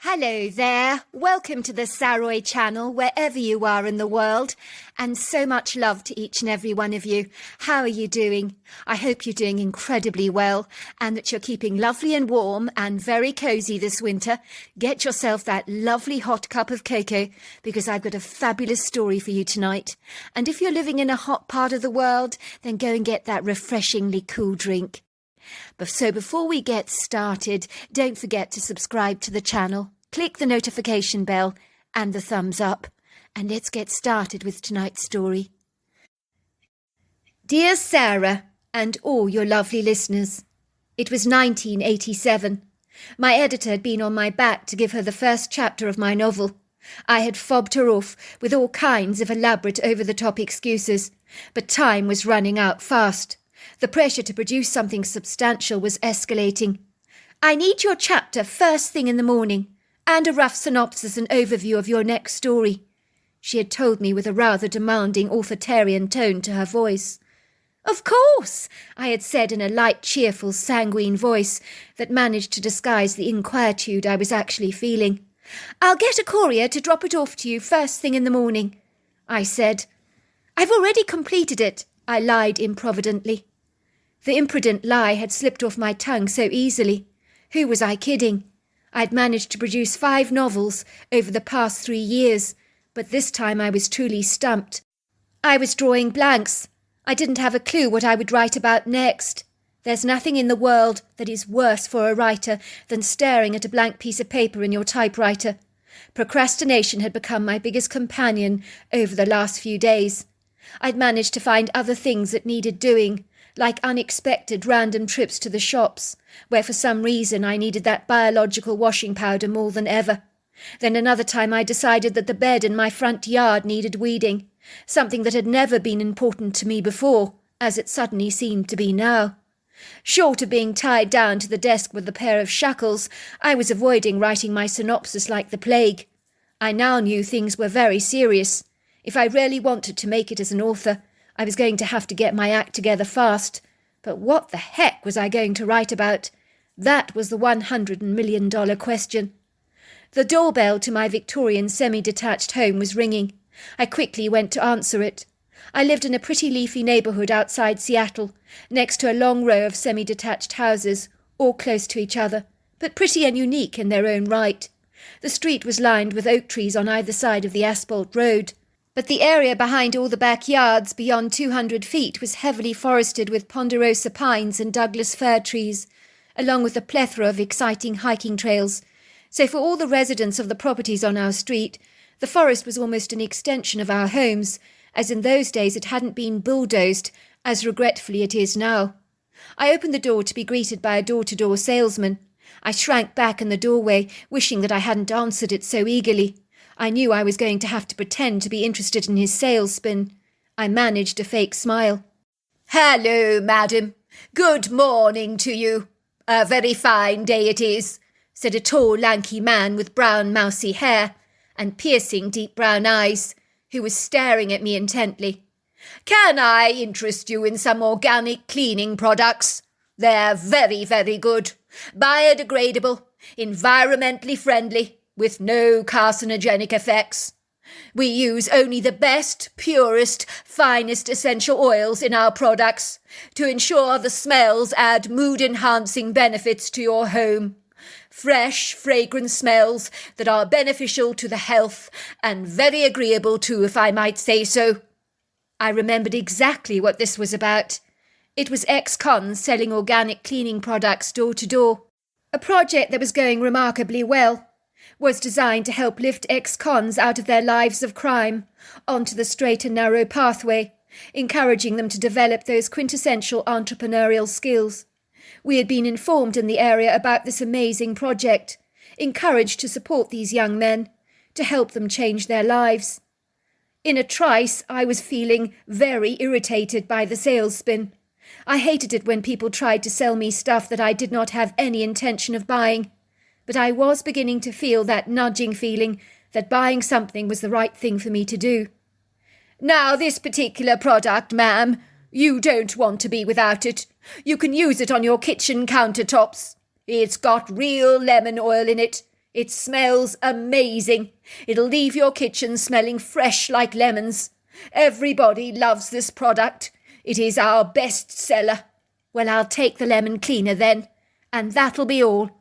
Hello there, welcome to the Saroy channel wherever you are in the world, and so much love to each and every one of you. How are you doing? I hope you're doing incredibly well and that you're keeping lovely and warm and very cosy this winter. Get yourself that lovely hot cup of cocoa because I've got a fabulous story for you tonight. And if you're living in a hot part of the world, then go and get that refreshingly cool drink. So before we get started, don't forget to subscribe to the channel. Click the notification bell and the thumbs up, and let's get started with tonight's story. Dear Sarah and all your lovely listeners, it was 1987. My editor had been on my back to give her the first chapter of my novel. I had fobbed her off with all kinds of elaborate over-the-top excuses, but time was running out fast. The pressure to produce something substantial was escalating. I need your chapter first thing in the morning, and a rough synopsis and overview of your next story, she had told me with a rather demanding authoritarian tone to her voice. Of course, I had said in a light, cheerful, sanguine voice that managed to disguise the inquietude I was actually feeling. I'll get a courier to drop it off to you first thing in the morning, I said. I've already completed it, I lied improvidently. The imprudent lie had slipped off my tongue so easily. Who was I kidding? I'd managed to produce 5 novels over the past 3 years, but this time I was truly stumped. I was drawing blanks. I didn't have a clue what I would write about next. There's nothing in the world that is worse for a writer than staring at a blank piece of paper in your typewriter. Procrastination had become my biggest companion over the last few days. I'd managed to find other things that needed doing, like unexpected random trips to the shops, where for some reason I needed that biological washing powder more than ever. Then another time I decided that the bed in my front yard needed weeding, something that had never been important to me before, as it suddenly seemed to be now. Short of being tied down to the desk with a pair of shackles, I was avoiding writing my synopsis like the plague. I now knew things were very serious. If I really wanted to make it as an author, I was going to have to get my act together fast. But what the heck was I going to write about? That was the $100 million question. The doorbell to my Victorian semi-detached home was ringing. I quickly went to answer it. I lived in a pretty leafy neighbourhood outside Seattle, next to a long row of semi-detached houses, all close to each other, but pretty and unique in their own right. The street was lined with oak trees on either side of the asphalt road, but the area behind all the backyards beyond 200 feet was heavily forested with ponderosa pines and Douglas fir trees, along with a plethora of exciting hiking trails. So for all the residents of the properties on our street, the forest was almost an extension of our homes, as in those days it hadn't been bulldozed, as regretfully it is now. I opened the door to be greeted by a door-to-door salesman. I shrank back in the doorway, wishing that I hadn't answered it so eagerly. I knew I was going to have to pretend to be interested in his sales spin. I managed a fake smile. "Hello, madam. Good morning to you. A very fine day it is," said a tall, lanky man with brown, mousy hair and piercing, deep brown eyes, who was staring at me intently. "Can I interest you in some organic cleaning products? They're very, very good. Biodegradable, environmentally friendly, with no carcinogenic effects. We use only the best, purest, finest essential oils in our products to ensure the smells add mood-enhancing benefits to your home. Fresh, fragrant smells that are beneficial to the health and very agreeable too, if I might say so." I remembered exactly what this was about. It was ex-cons selling organic cleaning products door to door. A project that was going remarkably well. Was designed to help lift ex-cons out of their lives of crime onto the straight and narrow pathway, encouraging them to develop those quintessential entrepreneurial skills. We had been informed in the area about this amazing project, encouraged to support these young men, to help them change their lives. In a trice, I was feeling very irritated by the sales spin. I hated it when people tried to sell me stuff that I did not have any intention of buying. But I was beginning to feel that nudging feeling that buying something was the right thing for me to do. "Now, this particular product, ma'am, you don't want to be without it. You can use it on your kitchen countertops. It's got real lemon oil in it. It smells amazing. It'll leave your kitchen smelling fresh like lemons. Everybody loves this product. It is our best seller. Well, I'll take the lemon cleaner then, and that'll be all.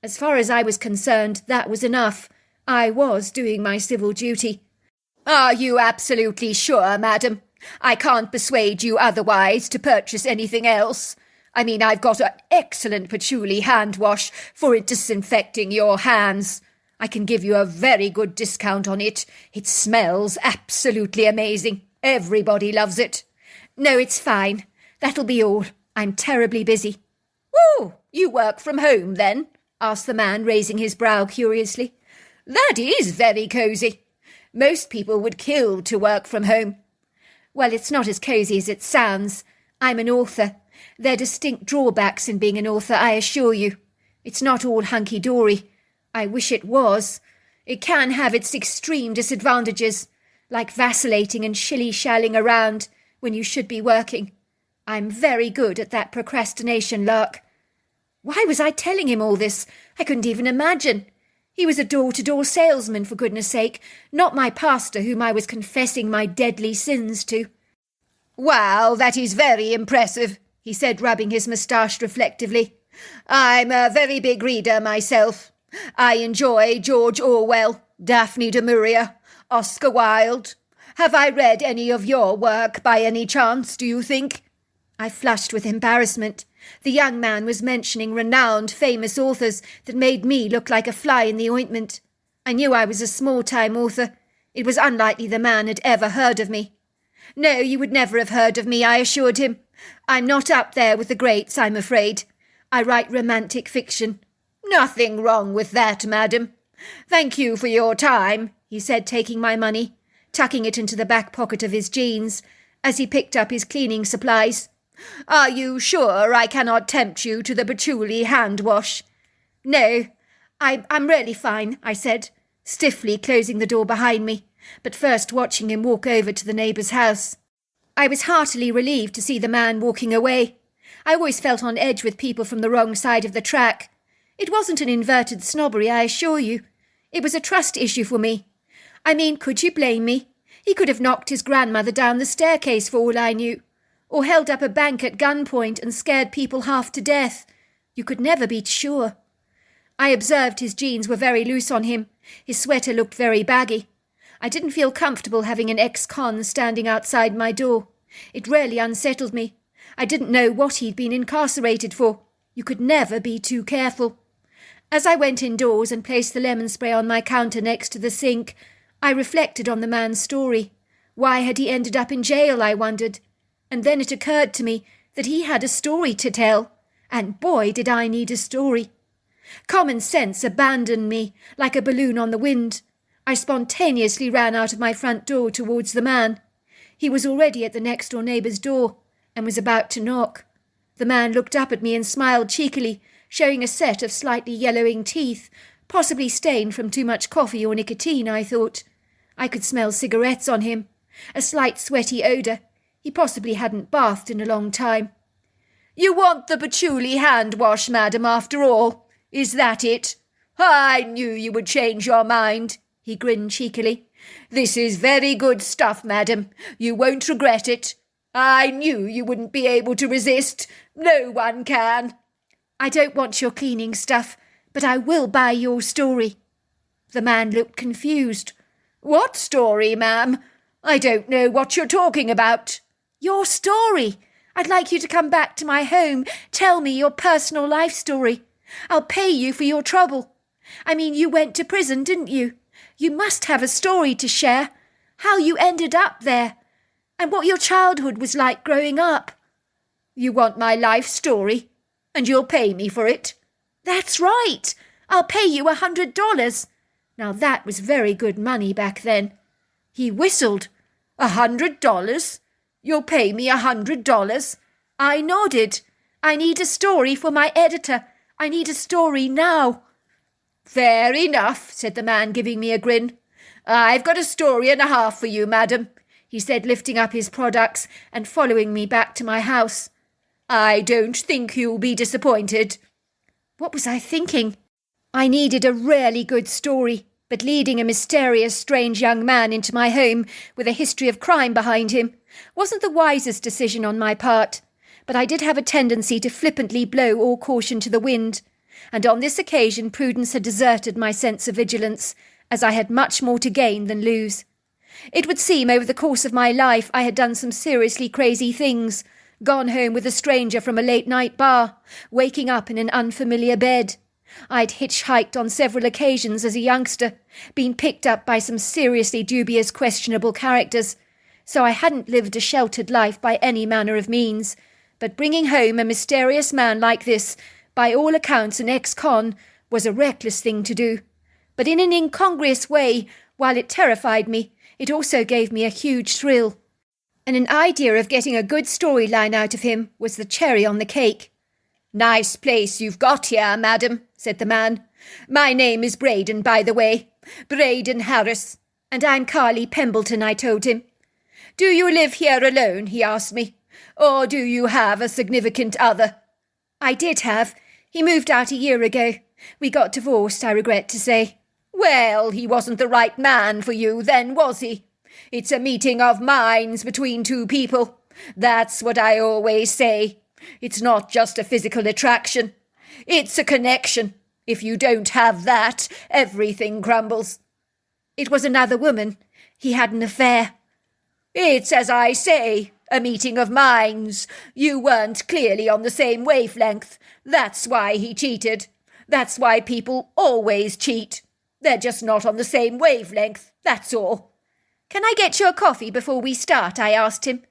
As far as I was concerned, that was enough. I was doing my civil duty. Are you absolutely sure, madam? I can't persuade you otherwise to purchase anything else. I mean, I've got an excellent patchouli hand wash for disinfecting your hands. I can give you a very good discount on it. It smells absolutely amazing. Everybody loves it. No, it's fine. That'll be all. I'm terribly busy. Oh, you work from home, then? Asked the man, raising his brow curiously. That is very cosy. Most people would kill to work from home. Well, it's not as cosy as it sounds. I'm an author. There are distinct drawbacks in being an author, I assure you. It's not all hunky-dory. I wish it was. It can have its extreme disadvantages, like vacillating and shilly-shallying around when you should be working. I'm very good at that procrastination lark. Why was I telling him all this? I couldn't even imagine. He was a door-to-door salesman, for goodness sake, not my pastor whom I was confessing my deadly sins to. Wow, that is very impressive, he said, rubbing his moustache reflectively. I'm a very big reader myself. I enjoy George Orwell, Daphne du Maurier, Oscar Wilde. Have I read any of your work by any chance, do you think? I flushed with embarrassment. The young man was mentioning renowned, famous authors that made me look like a fly in the ointment. I knew I was a small-time author. It was unlikely the man had ever heard of me. No, you would never have heard of me, I assured him. I'm not up there with the greats, I'm afraid. I write romantic fiction. Nothing wrong with that, madam. Thank you for your time, he said, taking my money, tucking it into the back pocket of his jeans, as he picked up his cleaning supplies. Are you sure I cannot tempt you to the patchouli hand wash? No, I'm really fine, I said, stiffly closing the door behind me, but first watching him walk over to the neighbour's house. I was heartily relieved to see the man walking away. I always felt on edge with people from the wrong side of the track. It wasn't an inverted snobbery, I assure you. It was a trust issue for me. I mean, could you blame me? He could have knocked his grandmother down the staircase for all I knew, or held up a bank at gunpoint and scared people half to death. You could never be sure. I observed his jeans were very loose on him. His sweater looked very baggy. I didn't feel comfortable having an ex-con standing outside my door. It really unsettled me. I didn't know what he'd been incarcerated for. You could never be too careful. As I went indoors and placed the lemon spray on my counter next to the sink, I reflected on the man's story. Why had he ended up in jail, I wondered. And then it occurred to me that he had a story to tell. And boy, did I need a story. Common sense abandoned me like a balloon on the wind. I spontaneously ran out of my front door towards the man. He was already at the next-door neighbour's door and was about to knock. The man looked up at me and smiled cheekily, showing a set of slightly yellowing teeth, possibly stained from too much coffee or nicotine, I thought. I could smell cigarettes on him, a slight sweaty odour. He possibly hadn't bathed in a long time. You want the patchouli hand wash, madam, after all? Is that it? I knew you would change your mind, he grinned cheekily. This is very good stuff, madam. You won't regret it. I knew you wouldn't be able to resist. No one can. I don't want your cleaning stuff, but I will buy your story. The man looked confused. What story, ma'am? I don't know what you're talking about. Your story. I'd like you to come back to my home, tell me your personal life story. I'll pay you for your trouble. I mean, you went to prison, didn't you? You must have a story to share. How you ended up there. And what your childhood was like growing up. You want my life story? And you'll pay me for it? That's right. I'll pay you $100. Now that was very good money back then. He whistled. $100? You'll pay me $100? I nodded. I need a story for my editor. I need a story now. Fair enough, said the man, giving me a grin. I've got a story and a half for you, madam, he said, lifting up his products and following me back to my house. I don't think you'll be disappointed. What was I thinking? I needed a really good story, but leading a mysterious, strange young man into my home with a history of crime behind him wasn't the wisest decision on my part. But I did have a tendency to flippantly blow all caution to the wind, and on this occasion prudence had deserted my sense of vigilance, as I had much more to gain than lose. It would seem over the course of my life I had done some seriously crazy things, gone home with a stranger from a late-night bar, waking up in an unfamiliar bed. I'd hitchhiked on several occasions as a youngster, been picked up by some seriously dubious, questionable characters, so I hadn't lived a sheltered life by any manner of means. But bringing home a mysterious man like this, by all accounts an ex-con, was a reckless thing to do. But in an incongruous way, while it terrified me, it also gave me a huge thrill. And an idea of getting a good storyline out of him was the cherry on the cake. "Nice place you've got here, madam," said the man. "My name is Braden, by the way. Braden Harris. And I'm Carly Pembleton," I told him. "Do you live here alone?" he asked me. "Or do you have a significant other?" I did have. He moved out a year ago. We got divorced, I regret to say. "Well, he wasn't the right man for you then, was he? It's a meeting of minds between two people. That's what I always say. It's not just a physical attraction. It's a connection. If you don't have that, everything crumbles." It was another woman. He had an affair. "It's as I say, a meeting of minds. You weren't clearly on the same wavelength. That's why he cheated. That's why people always cheat. They're just not on the same wavelength, that's all." "Can I get your coffee before we start?" I asked him.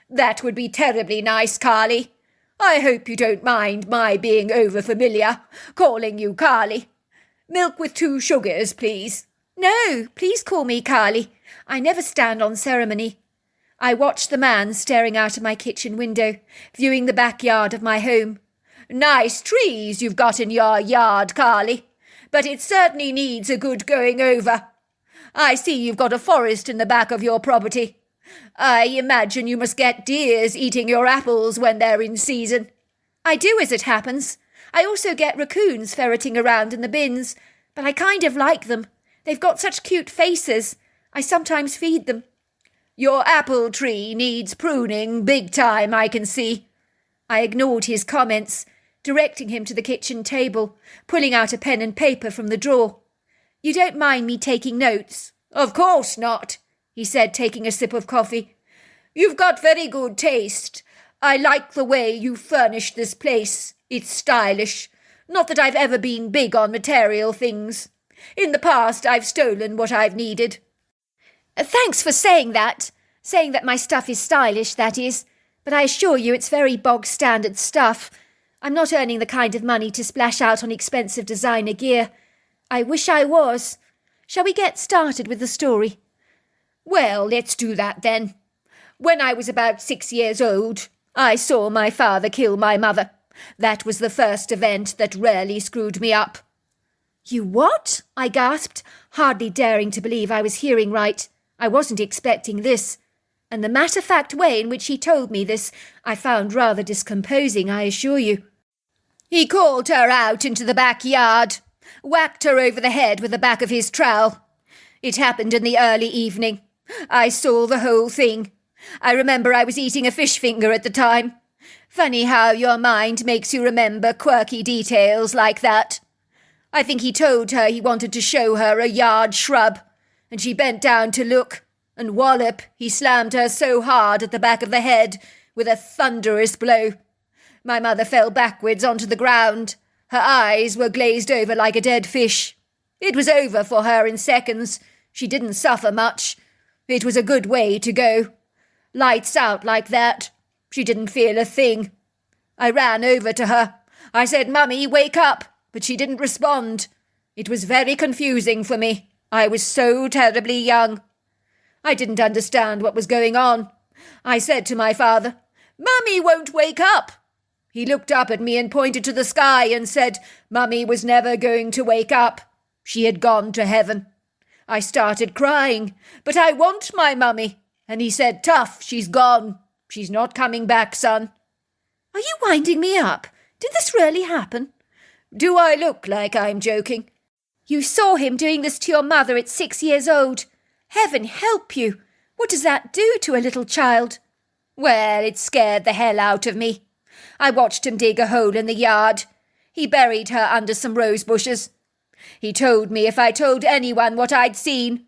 "That would be terribly nice, Carly. I hope you don't mind my being over-familiar, calling you Carly. Milk with 2 sugars, please." "No, please call me Carly. I never stand on ceremony." I watched the man staring out of my kitchen window, viewing the backyard of my home. "Nice trees you've got in your yard, Carly, but it certainly needs a good going over. I see you've got a forest in the back of your property. I imagine you must get deers eating your apples when they're in season." "I do, as it happens. I also get raccoons ferreting around in the bins, but I kind of like them. They've got such cute faces. I sometimes feed them." "Your apple tree needs pruning big time, I can see." I ignored his comments, directing him to the kitchen table, pulling out a pen and paper from the drawer. "You don't mind me taking notes?" "Of course not," he said, taking a sip of coffee. "You've got very good taste. I like the way you furnished this place. It's stylish. Not that I've ever been big on material things. In the past, I've stolen what I've needed." "Thanks for saying that. Saying that my stuff is stylish, that is. But I assure you it's very bog-standard stuff. I'm not earning the kind of money to splash out on expensive designer gear. I wish I was. Shall we get started with the story?" "Well, let's do that then. When I was about 6 years old, I saw my father kill my mother. That was the first event that really screwed me up." "You what?" I gasped, hardly daring to believe I was hearing right. I wasn't expecting this. And the matter-of-fact way in which he told me this I found rather discomposing, I assure you. "He called her out into the backyard, whacked her over the head with the back of his trowel. It happened in the early evening. I saw the whole thing. I remember I was eating a fish finger at the time. Funny how your mind makes you remember quirky details like that. I think he told her he wanted to show her a yard shrub, and she bent down to look, and wallop, he slammed her so hard at the back of the head with a thunderous blow. My mother fell backwards onto the ground. Her eyes were glazed over like a dead fish. It was over for her in seconds. She didn't suffer much. It was a good way to go. Lights out like that. She didn't feel a thing. I ran over to her. I said, 'Mummy, wake up,' but she didn't respond. It was very confusing for me. I was so terribly young. I didn't understand what was going on. I said to my father, 'Mummy won't wake up.' He looked up at me and pointed to the sky and said Mummy was never going to wake up. She had gone to heaven. I started crying, 'But I want my mummy.' And he said, 'Tough, she's gone. She's not coming back, son.'" "Are you winding me up? Did this really happen?" Do I look like I'm joking? You saw him doing this to your mother at 6 years old. Heaven help you! What does that do to a little child? Well, it scared the hell out of me. I watched him dig a hole in the yard. He buried her under some rose bushes. He told me if I told anyone what I'd seen,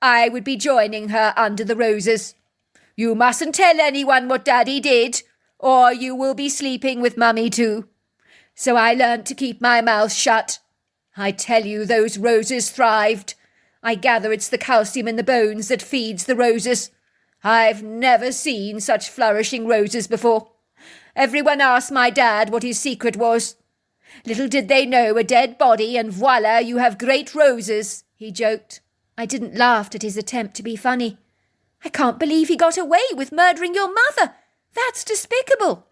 I would be joining her under the roses. You mustn't tell anyone what Daddy did, or you will be sleeping with Mummy too. So I learnt to keep my mouth shut. I tell you, those roses thrived. I gather it's the calcium in the bones that feeds the roses. I've never seen such flourishing roses before. Everyone asked my dad what his secret was. Little did they know a dead body, and voila, you have great roses, he joked. I didn't laugh at his attempt to be funny. I can't believe he got away with murdering your mother. That's despicable.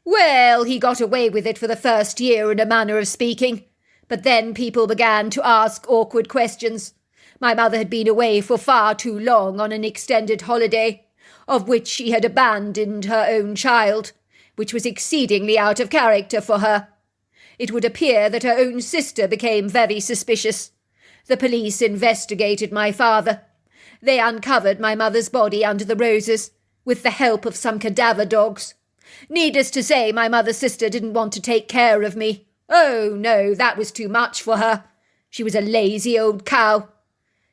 Well, he got away with it for the first year in a manner of speaking. But then people began to ask awkward questions. My mother had been away for far too long on an extended holiday, of which she had abandoned her own child, which was exceedingly out of character for her. It would appear that her own sister became very suspicious. The police investigated my father. They uncovered my mother's body under the roses, with the help of some cadaver dogs. Needless to say, my mother's sister didn't want to take care of me. Oh, no, that was too much for her. She was a lazy old cow.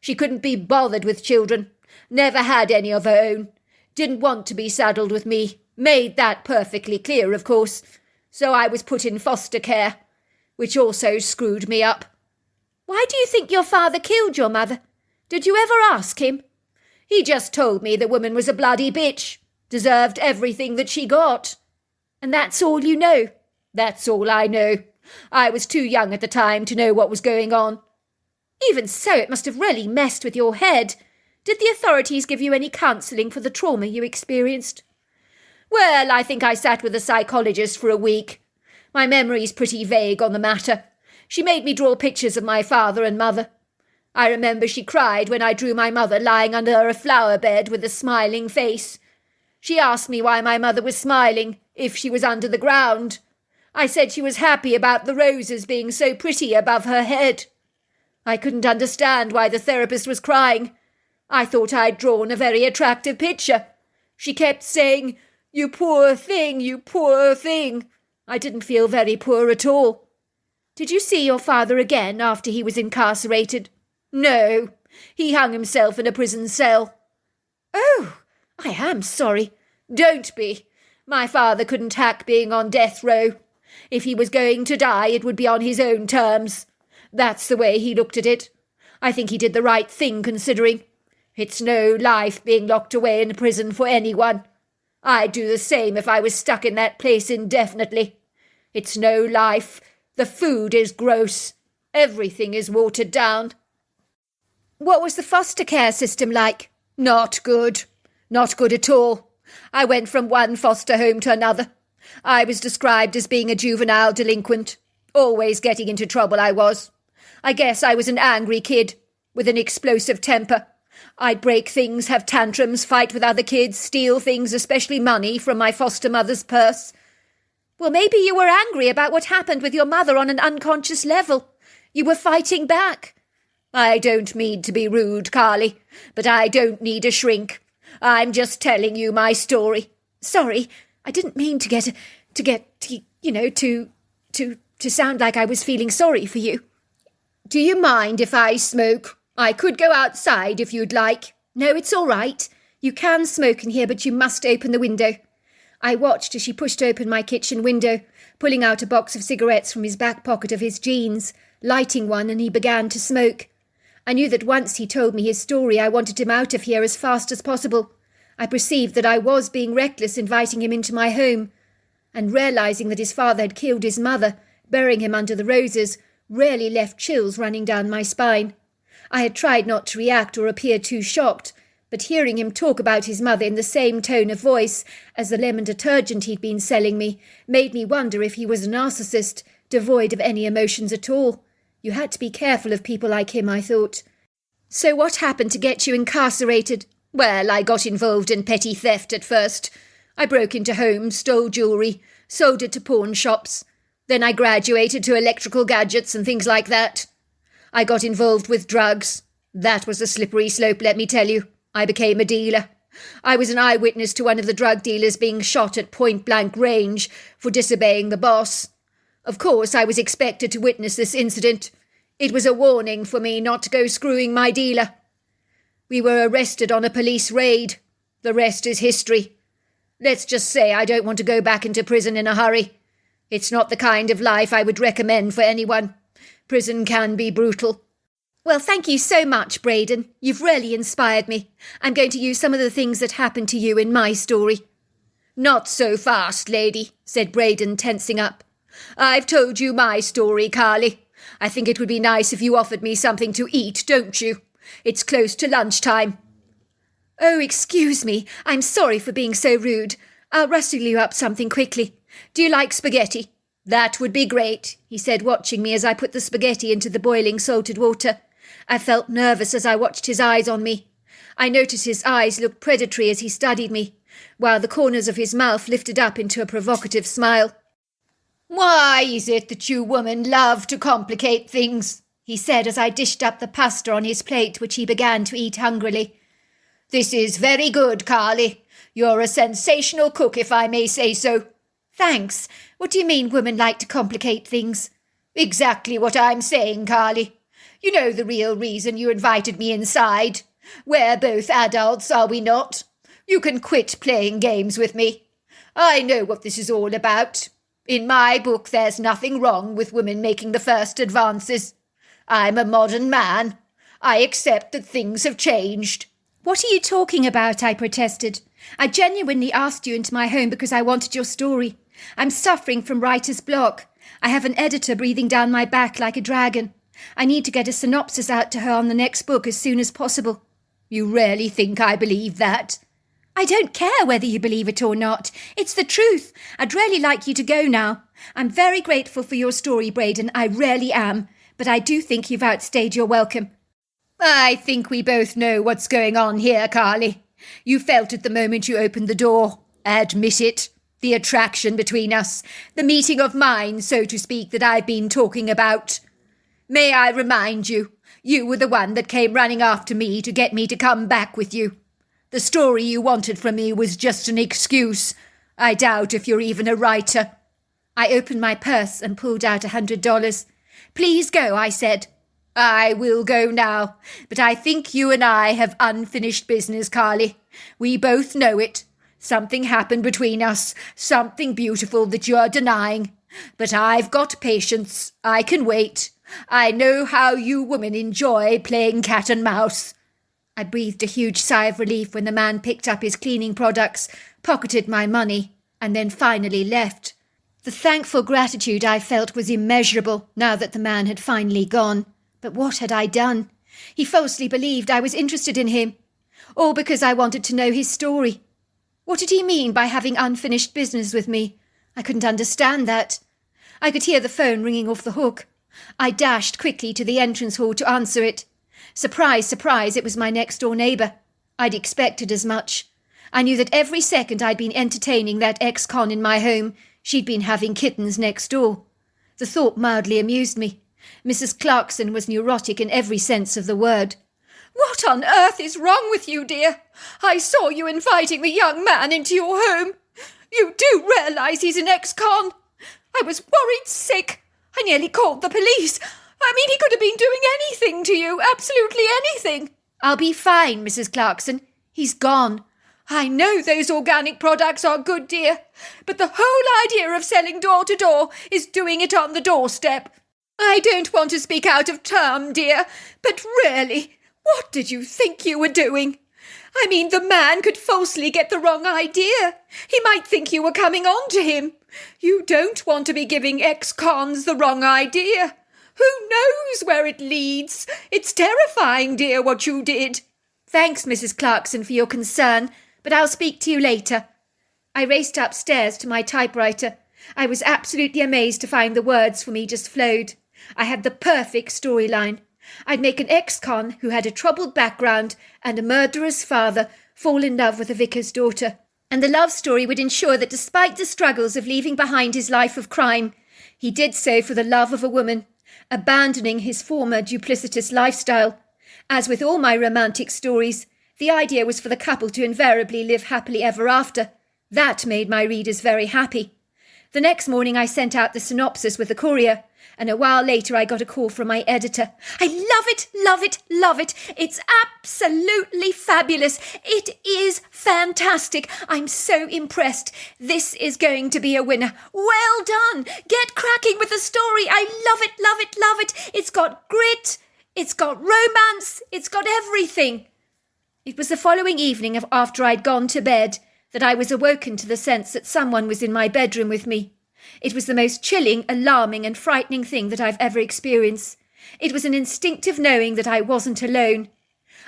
She couldn't be bothered with children, never had any of her own, didn't want to be saddled with me, made that perfectly clear, of course. So I was put in foster care, which also screwed me up. Why do you think your father killed your mother? Did you ever ask him? He just told me the woman was a bloody bitch, deserved everything that she got. And that's all you know? That's all I know. I was too young at the time to know what was going on. Even so, it must have really messed with your head. Did the authorities give you any counselling for the trauma you experienced? Well, I think I sat with a psychologist for a week. My memory's pretty vague on the matter. She made me draw pictures of my father and mother. I remember she cried when I drew my mother lying under a flower bed with a smiling face. She asked me why my mother was smiling, if she was under the ground. I said she was happy about the roses being so pretty above her head. I couldn't understand why the therapist was crying. I thought I'd drawn a very attractive picture. She kept saying, "You poor thing, you poor thing." I didn't feel very poor at all. Did you see your father again after he was incarcerated? No, he hung himself in a prison cell. Oh, I am sorry. Don't be. My father couldn't hack being on death row. If he was going to die, it would be on his own terms. That's the way he looked at it. I think he did the right thing, considering. It's no life being locked away in prison for anyone. I'd do the same if I was stuck in that place indefinitely. It's no life. The food is gross. Everything is watered down. What was the foster care system like? Not good. Not good at all. I went from one foster home to another. I was described as being a juvenile delinquent. Always getting into trouble, I was. I guess I was an angry kid, with an explosive temper. I'd break things, have tantrums, fight with other kids, steal things, especially money, from my foster mother's purse. Well, maybe you were angry about what happened with your mother on an unconscious level. You were fighting back. I don't mean to be rude, Carly, but I don't need a shrink. I'm just telling you my story. Sorry, I didn't mean to sound like I was feeling sorry for you. Do you mind if I smoke? I could go outside if you'd like. No, it's all right. You can smoke in here, but you must open the window. I watched as she pushed open my kitchen window, pulling out a box of cigarettes from his back pocket of his jeans, lighting one, and he began to smoke. I knew that once he told me his story, I wanted him out of here as fast as possible. I perceived that I was being reckless inviting him into my home, and realizing that his father had killed his mother, burying him under the roses, really left chills running down my spine. I had tried not to react or appear too shocked, but hearing him talk about his mother in the same tone of voice as the lemon detergent he'd been selling me made me wonder if he was a narcissist, devoid of any emotions at all. You had to be careful of people like him, I thought. So what happened to get you incarcerated? Well, I got involved in petty theft at first. I broke into homes, stole jewellery, sold it to pawn shops. Then I graduated to electrical gadgets and things like that. I got involved with drugs. That was a slippery slope, let me tell you. I became a dealer. I was an eyewitness to one of the drug dealers being shot at point-blank range for disobeying the boss. Of course, I was expected to witness this incident. It was a warning for me not to go screwing my dealer. We were arrested on a police raid. The rest is history. Let's just say I don't want to go back into prison in a hurry. It's not the kind of life I would recommend for anyone. Prison can be brutal. Well, thank you so much, Braden. You've really inspired me. I'm going to use some of the things that happened to you in my story. Not so fast, lady, said Braden, tensing up. I've told you my story, Carly. I think it would be nice if you offered me something to eat, don't you? It's close to lunchtime. Oh, excuse me. I'm sorry for being so rude. I'll rustle you up something quickly. Do you like spaghetti? That would be great, he said, watching me as I put the spaghetti into the boiling salted water. I felt nervous as I watched his eyes on me. I noticed his eyes looked predatory as he studied me, while the corners of his mouth lifted up into a provocative smile. Why is it that you women love to complicate things? He said as I dished up the pasta on his plate, which he began to eat hungrily. This is very good, Carly. You're a sensational cook, if I may say so. Thanks. What do you mean women like to complicate things? Exactly what I'm saying, Carly. You know the real reason you invited me inside. We're both adults, are we not? You can quit playing games with me. I know what this is all about. In my book, there's nothing wrong with women making the first advances. I'm a modern man. I accept that things have changed. What are you talking about? I protested. I genuinely asked you into my home because I wanted your story. I'm suffering from writer's block. I have an editor breathing down my back like a dragon. I need to get a synopsis out to her on the next book as soon as possible. You really think I believe that? I don't care whether you believe it or not. It's the truth. I'd really like you to go now. I'm very grateful for your story, Braden. I really am. But I do think you've outstayed your welcome. I think we both know what's going on here, Carly. You felt it the moment you opened the door. Admit it. The attraction between us. The meeting of minds, so to speak, that I've been talking about. May I remind you, you were the one that came running after me to get me to come back with you. The story you wanted from me was just an excuse. I doubt if you're even a writer. I opened my purse and pulled out $100. Please go, I said. I will go now, but I think you and I have unfinished business, Carly. We both know it. Something happened between us, something beautiful that you're denying. But I've got patience. I can wait. I know how you women enjoy playing cat and mouse. I breathed a huge sigh of relief when the man picked up his cleaning products, pocketed my money, and then finally left. The thankful gratitude I felt was immeasurable now that the man had finally gone. But what had I done? He falsely believed I was interested in him, all because I wanted to know his story. What did he mean by having unfinished business with me? I couldn't understand that. I could hear the phone ringing off the hook. I dashed quickly to the entrance hall to answer it. Surprise, surprise, it was my next-door neighbour. I'd expected as much. I knew that every second I'd been entertaining that ex-con in my home, she'd been having kittens next door. The thought mildly amused me. Mrs. Clarkson was neurotic in every sense of the word. What on earth is wrong with you, dear? I saw you inviting the young man into your home. You do realise he's an ex-con? I was worried sick. I nearly called the police. I mean, he could have been doing anything to you, absolutely anything. I'll be fine, Mrs. Clarkson. He's gone. I know those organic products are good, dear, but the whole idea of selling door to door is doing it on the doorstep. I don't want to speak out of turn, dear, but really, what did you think you were doing? I mean, the man could falsely get the wrong idea. He might think you were coming on to him. You don't want to be giving ex-cons the wrong idea. Who knows where it leads? It's terrifying, dear, what you did. Thanks, Mrs. Clarkson, for your concern, but I'll speak to you later. I raced upstairs to my typewriter. I was absolutely amazed to find the words for me just flowed. I had the perfect storyline. I'd make an ex-con who had a troubled background and a murderer's father fall in love with a vicar's daughter. And the love story would ensure that despite the struggles of leaving behind his life of crime, He did so for the love of a woman, abandoning his former duplicitous lifestyle. As with all my romantic stories, the idea was for the couple to invariably live happily ever after. That made my readers very happy. The next morning I sent out the synopsis with the courier, and a while later I got a call from my editor. I love it, love it, love it. It's absolutely fabulous. It is fantastic. I'm so impressed. This is going to be a winner. Well done. Get cracking with the story. I love it, love it, love it. It's got grit. It's got romance. It's got everything. It was the following evening after I'd gone to bed that I was awoken to the sense that someone was in my bedroom with me. It was the most chilling, alarming and frightening thing that I've ever experienced. It was an instinctive knowing that I wasn't alone.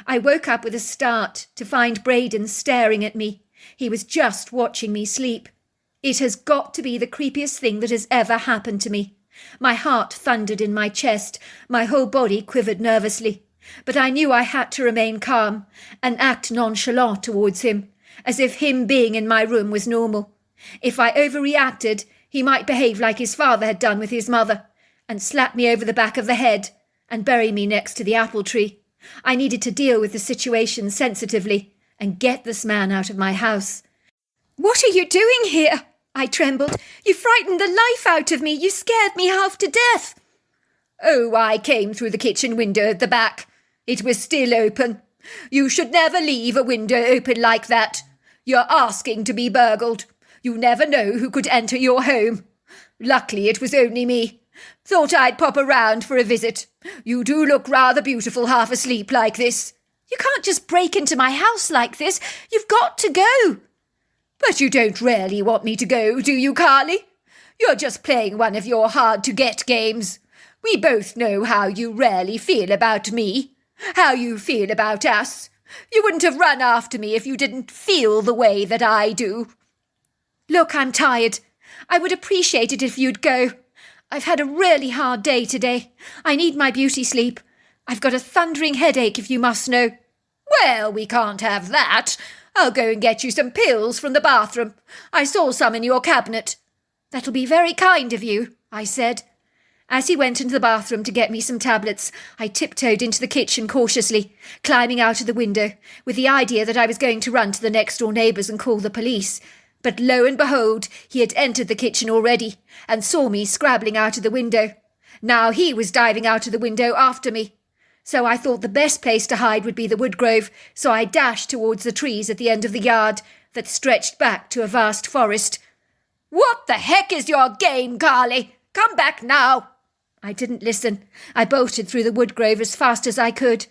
I woke up with a start to find Braden staring at me. He was just watching me sleep. It has got to be the creepiest thing that has ever happened to me. My heart thundered in my chest. My whole body quivered nervously. But I knew I had to remain calm and act nonchalant towards him, as if him being in my room was normal. If I overreacted, he might behave like his father had done with his mother, and slap me over the back of the head and bury me next to the apple tree. I needed to deal with the situation sensitively and get this man out of my house. "What are you doing here?" I trembled. "You frightened the life out of me. You scared me half to death." "Oh, I came through the kitchen window at the back. It was still open. You should never leave a window open like that. You're asking to be burgled. You never know who could enter your home. Luckily it was only me. Thought I'd pop around for a visit. You do look rather beautiful half asleep like this." "You can't just break into my house like this. You've got to go." "But you don't really want me to go, do you, Carly? You're just playing one of your hard-to-get games. We both know how you really feel about me, how you feel about us. You wouldn't have run after me if you didn't feel the way that I do." "Look, I'm tired. I would appreciate it if you'd go. I've had a really hard day today. I need my beauty sleep. I've got a thundering headache, if you must know." "Well, we can't have that. I'll go and get you some pills from the bathroom. I saw some in your cabinet." "That'll be very kind of you," I said. As he went into the bathroom to get me some tablets, I tiptoed into the kitchen cautiously, climbing out of the window, with the idea that I was going to run to the next-door neighbours and call the police. But lo and behold, he had entered the kitchen already, and saw me scrabbling out of the window. Now he was diving out of the window after me. So I thought the best place to hide would be the woodgrove, so I dashed towards the trees at the end of the yard that stretched back to a vast forest. "What the heck is your game, Carly? Come back now!" I didn't listen. I bolted through the woodgrove as fast as I could.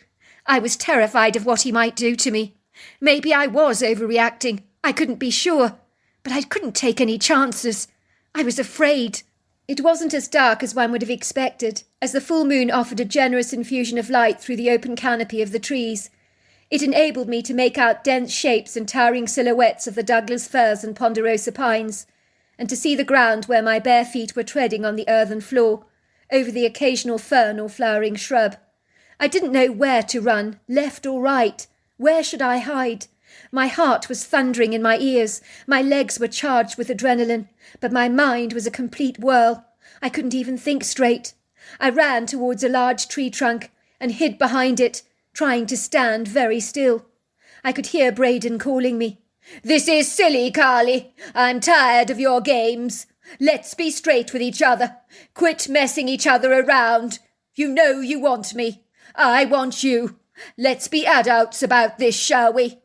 I was terrified of what he might do to me. Maybe I was overreacting. I couldn't be sure. But I couldn't take any chances. I was afraid. It wasn't as dark as one would have expected, as the full moon offered a generous infusion of light through the open canopy of the trees. It enabled me to make out dense shapes and towering silhouettes of the Douglas firs and ponderosa pines, and to see the ground where my bare feet were treading on the earthen floor, over the occasional fern or flowering shrub. I didn't know where to run, left or right. Where should I hide? My heart was thundering in my ears, my legs were charged with adrenaline, but my mind was a complete whirl. I couldn't even think straight. I ran towards a large tree trunk and hid behind it, trying to stand very still. I could hear Braden calling me. "This is silly, Carly. I'm tired of your games. Let's be straight with each other. Quit messing each other around. You know you want me. I want you. Let's be adults about this, shall we?"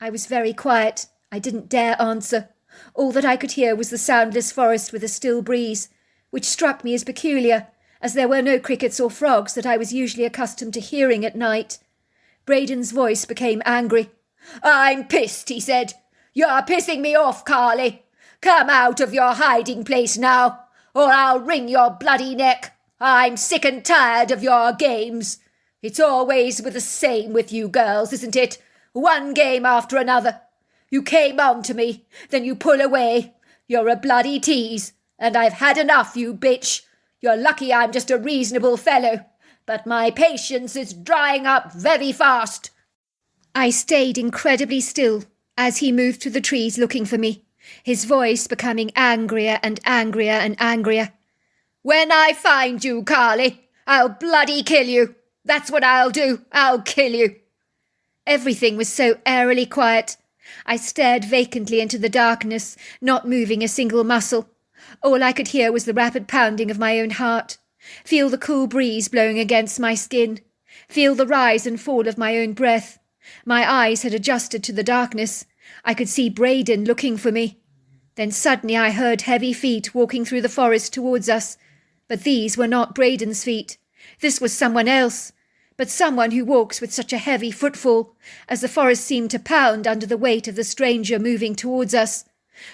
I was very quiet. I didn't dare answer. All that I could hear was the soundless forest with a still breeze, which struck me as peculiar, as there were no crickets or frogs that I was usually accustomed to hearing at night. Braden's voice became angry. "I'm pissed," he said. "You're pissing me off, Carly. Come out of your hiding place now, or I'll wring your bloody neck. I'm sick and tired of your games. It's always the same with you girls, isn't it? One game after another. You came on to me, then you pull away. You're a bloody tease, and I've had enough, you bitch. You're lucky I'm just a reasonable fellow, but my patience is drying up very fast." I stayed incredibly still as he moved through the trees looking for me, his voice becoming angrier and angrier and angrier. When I find you, Carly, I'll bloody kill you. That's what I'll do. I'll kill you. Everything was so eerily quiet. I stared vacantly into the darkness, not moving a single muscle. All I could hear was the rapid pounding of my own heart. Feel the cool breeze blowing against my skin. Feel the rise and fall of my own breath. My eyes had adjusted to the darkness. I could see Braden looking for me. Then suddenly I heard heavy feet walking through the forest towards us. But these were not Braden's feet. This was someone else. But someone who walks with such a heavy footfall, as the forest seemed to pound under the weight of the stranger moving towards us.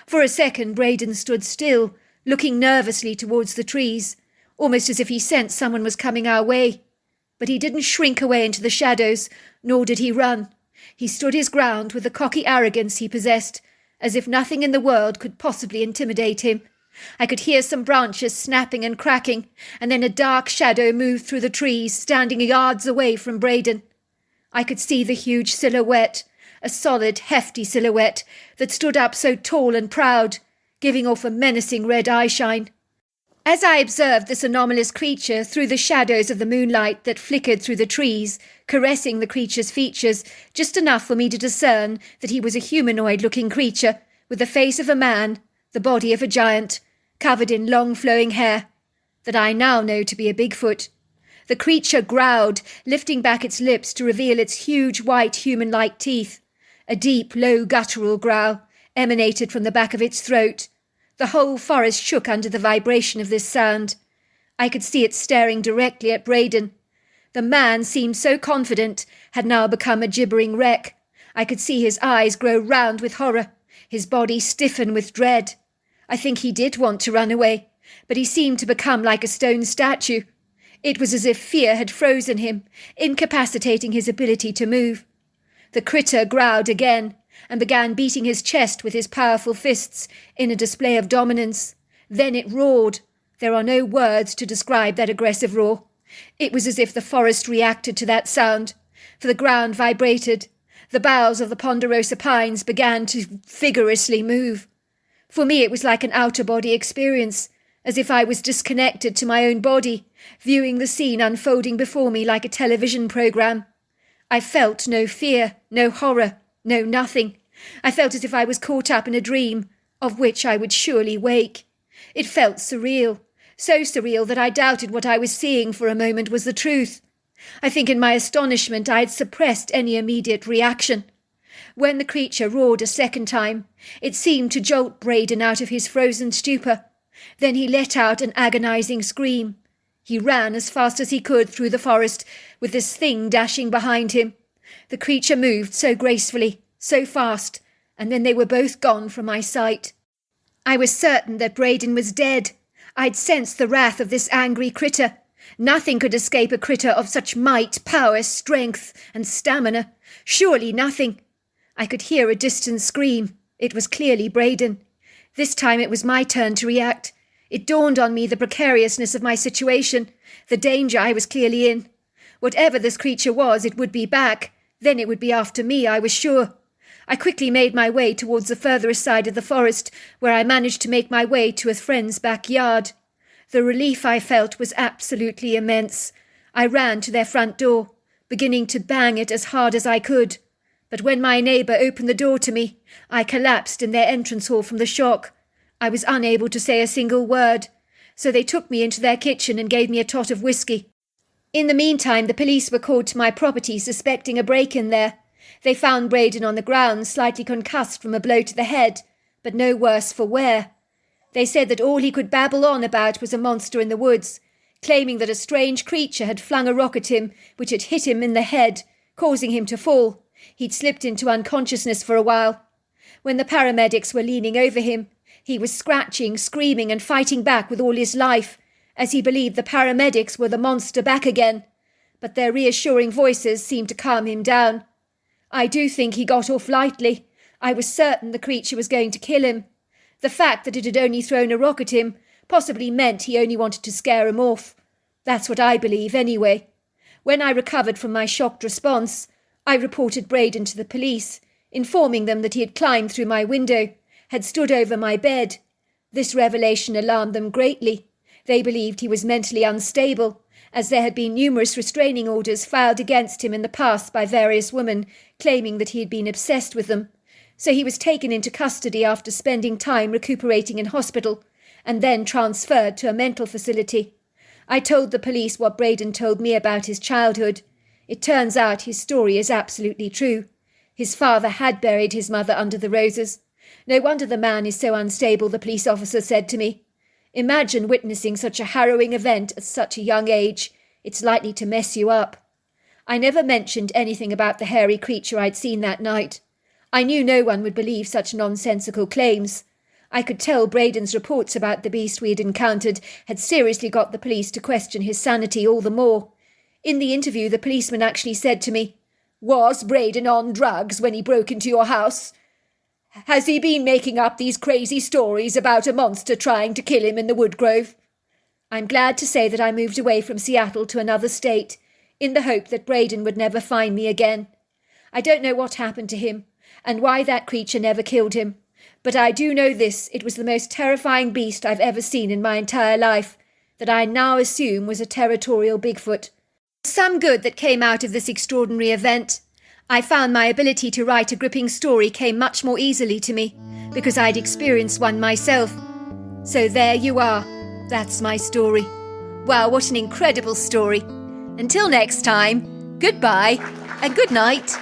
For a second Braden stood still, looking nervously towards the trees, almost as if he sensed someone was coming our way. But he didn't shrink away into the shadows, nor did he run. He stood his ground with the cocky arrogance he possessed, as if nothing in the world could possibly intimidate him. I could hear some branches snapping and cracking, and then a dark shadow moved through the trees, standing yards away from Braden. I could see the huge silhouette, a solid, hefty silhouette that stood up so tall and proud, giving off a menacing red eyeshine. As I observed this anomalous creature through the shadows of the moonlight that flickered through the trees, caressing the creature's features, just enough for me to discern that he was a humanoid-looking creature, with the face of a man, the body of a giant, covered in long flowing hair, that I now know to be a Bigfoot. The creature growled, lifting back its lips to reveal its huge white human-like teeth. A deep, low guttural growl emanated from the back of its throat. The whole forest shook under the vibration of this sound. I could see it staring directly at Braden. The man seemed so confident, had now become a gibbering wreck. I could see his eyes grow round with horror, his body stiffen with dread. I think he did want to run away, but he seemed to become like a stone statue. It was as if fear had frozen him, incapacitating his ability to move. The critter growled again, and began beating his chest with his powerful fists in a display of dominance. Then it roared. There are no words to describe that aggressive roar. It was as if the forest reacted to that sound, for the ground vibrated. The boughs of the ponderosa pines began to vigorously move. For me it was like an outer-body experience, as if I was disconnected to my own body, viewing the scene unfolding before me like a television program. I felt no fear, no horror, no nothing. I felt as if I was caught up in a dream, of which I would surely wake. It felt surreal, so surreal that I doubted what I was seeing for a moment was the truth. I think in my astonishment I had suppressed any immediate reaction. When the creature roared a second time, it seemed to jolt Braden out of his frozen stupor. Then he let out an agonizing scream. He ran as fast as he could through the forest, with this thing dashing behind him. The creature moved so gracefully, so fast, and then they were both gone from my sight. I was certain that Braden was dead. I'd sensed the wrath of this angry critter. Nothing could escape a critter of such might, power, strength, and stamina. Surely nothing. I could hear a distant scream. It was clearly Braden. This time it was my turn to react. It dawned on me the precariousness of my situation, the danger I was clearly in. Whatever this creature was, it would be back. Then it would be after me, I was sure. I quickly made my way towards the furthest side of the forest, where I managed to make my way to a friend's backyard. The relief I felt was absolutely immense. I ran to their front door, beginning to bang it as hard as I could. But when my neighbour opened the door to me, I collapsed in their entrance hall from the shock. I was unable to say a single word, so they took me into their kitchen and gave me a tot of whiskey. In the meantime, the police were called to my property, suspecting a break-in there. They found Braden on the ground, slightly concussed from a blow to the head, but no worse for wear. They said that all he could babble on about was a monster in the woods, claiming that a strange creature had flung a rock at him, which had hit him in the head, causing him to fall. He'd slipped into unconsciousness for a while. When the paramedics were leaning over him, he was scratching, screaming, and fighting back with all his life, as he believed the paramedics were the monster back again, but their reassuring voices seemed to calm him down. I do think he got off lightly. I was certain the creature was going to kill him. The fact that it had only thrown a rock at him possibly meant he only wanted to scare him off. That's what I believe, anyway. When I recovered from my shocked response, I reported Braden to the police, informing them that he had climbed through my window, had stood over my bed. This revelation alarmed them greatly. They believed he was mentally unstable, as there had been numerous restraining orders filed against him in the past by various women, claiming that he had been obsessed with them. So he was taken into custody after spending time recuperating in hospital, and then transferred to a mental facility. I told the police what Braden told me about his childhood. It turns out his story is absolutely true. His father had buried his mother under the roses. No wonder the man is so unstable, the police officer said to me. Imagine witnessing such a harrowing event at such a young age. It's likely to mess you up. I never mentioned anything about the hairy creature I'd seen that night. I knew no one would believe such nonsensical claims. I could tell Braden's reports about the beast we had encountered had seriously got the police to question his sanity all the more. In the interview, the policeman actually said to me, "Was Braden on drugs when he broke into your house? Has he been making up these crazy stories about a monster trying to kill him in the woodgrove?" I'm glad to say that I moved away from Seattle to another state, in the hope that Braden would never find me again. I don't know what happened to him, and why that creature never killed him, but I do know this: it was the most terrifying beast I've ever seen in my entire life, that I now assume was a territorial Bigfoot. Some good that came out of this extraordinary event. I found my ability to write a gripping story came much more easily to me, because I'd experienced one myself. So there you are. That's my story. Wow, what an incredible story. Until next time, goodbye and good night.